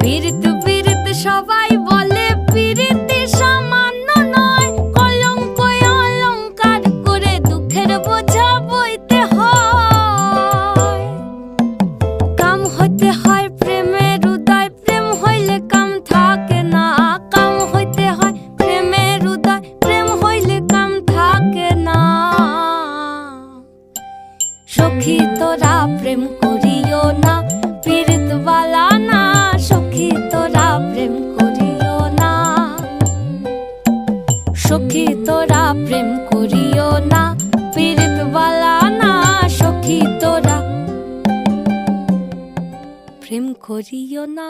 পীড়িত পীড়িত সবাই বলে পীড়িতি সামান্য নয়, কলঙ্ক অলঙ্কার করে দুঃখের বোঝা বইতে হয়। কাম হইতে হয় প্রেমের উদয়, প্রেম হইলে কাম থাকে না। কাম হইতে হয় প্রেমের উদয়, প্রেম হইলে কাম থাকে না। সখী তোরা প্রেম করিও না, পীড়িত বালা না। সখী তোরা প্রেম করিও না, সখী তোরা প্রেম করিও না, পীড়িত বালা না। সখী তোরা প্রেম করিও না।